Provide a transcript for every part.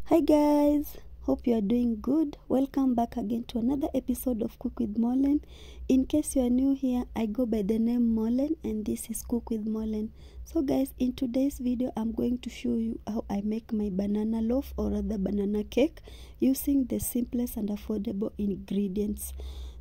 Hi guys, hope you are doing good. Welcome back again to another episode of Cook with Molen. In case you are new here, I go by the name Molen and this is Cook with Molen. So guys, in today's video I'm going to show you how I make my banana loaf, or rather banana cake, using the simplest and affordable ingredients.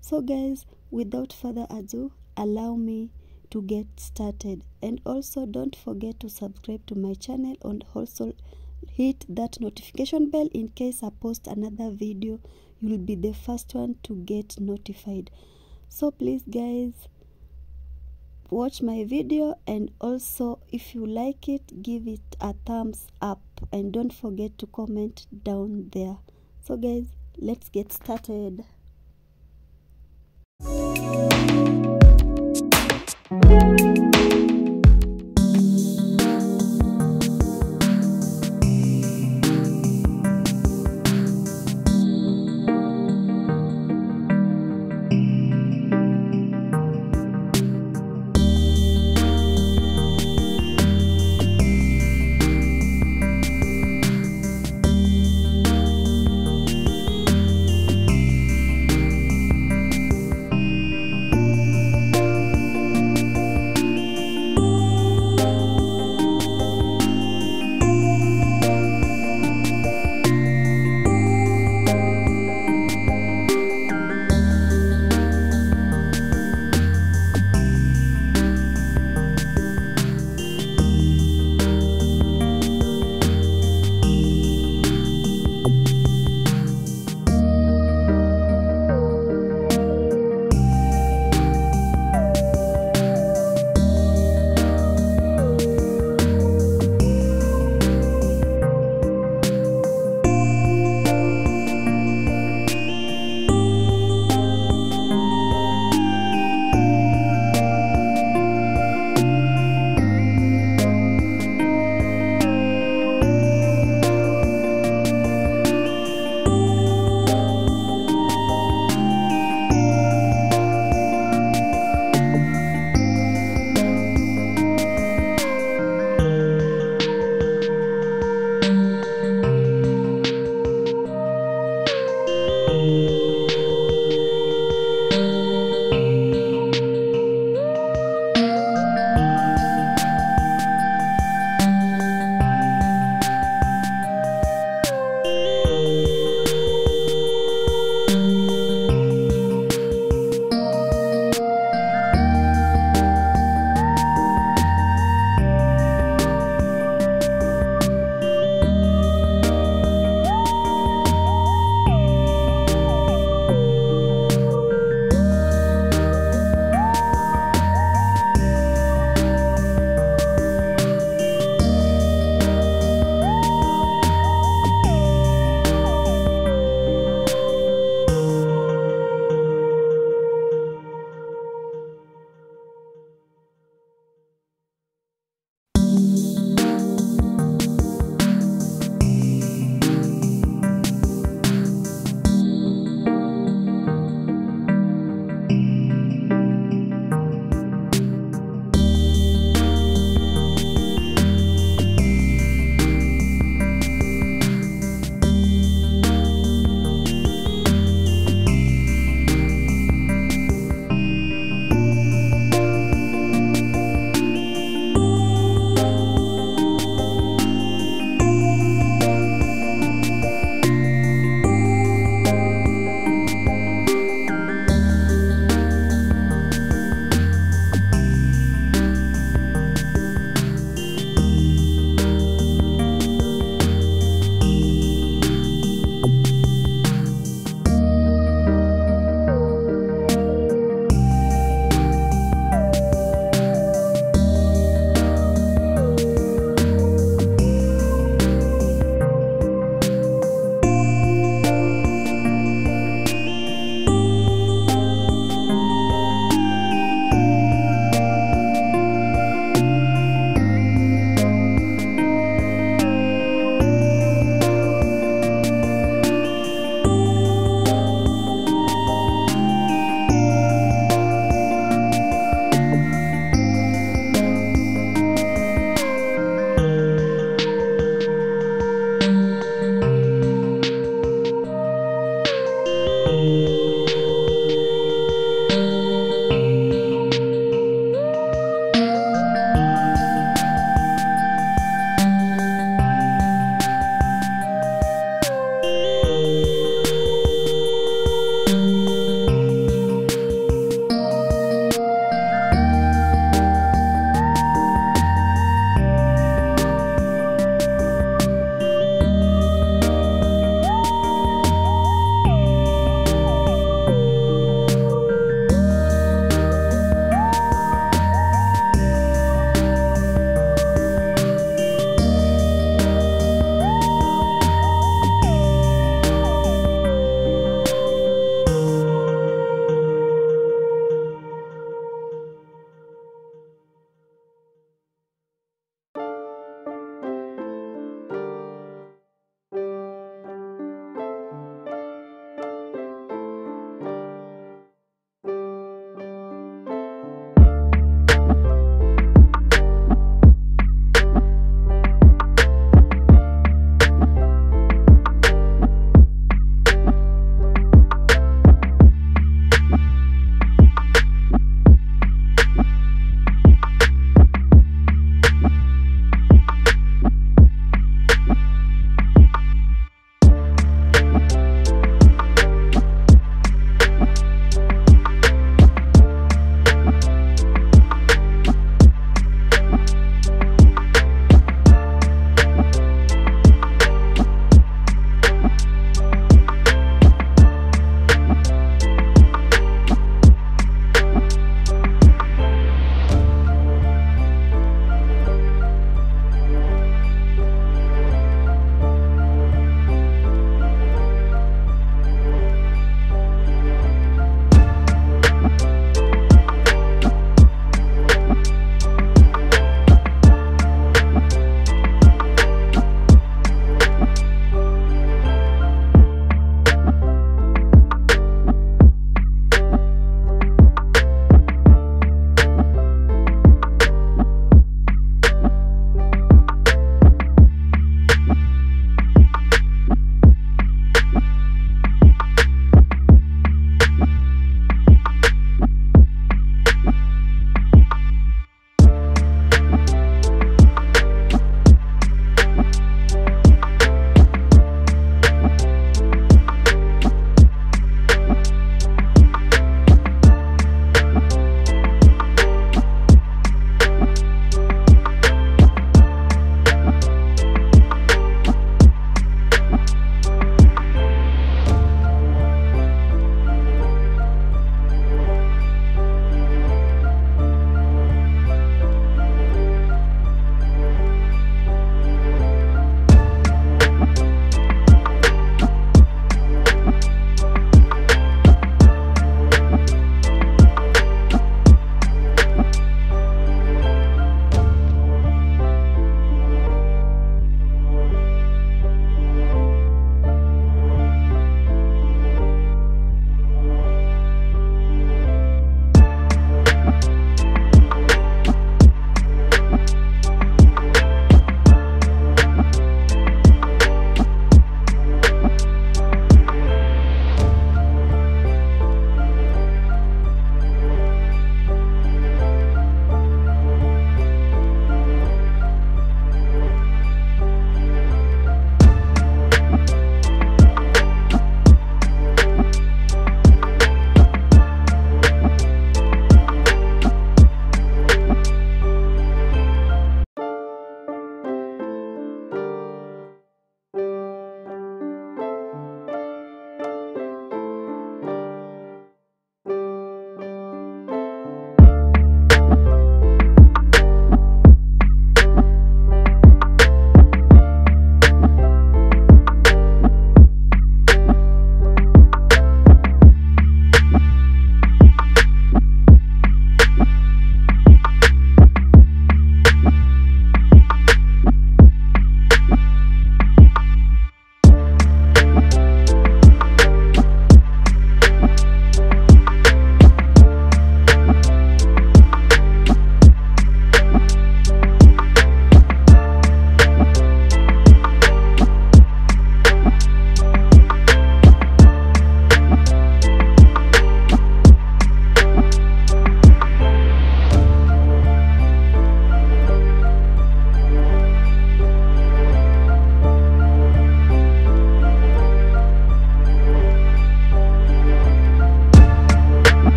So guys, without further ado, allow me to get started, and also don't forget to subscribe to my channel and also hit that notification bell. In case I post another video, you'll be the first one to get notified. So please guys, watch my video, and also if you like it, give it a thumbs up and don't forget to comment down there. So guys, let's get started.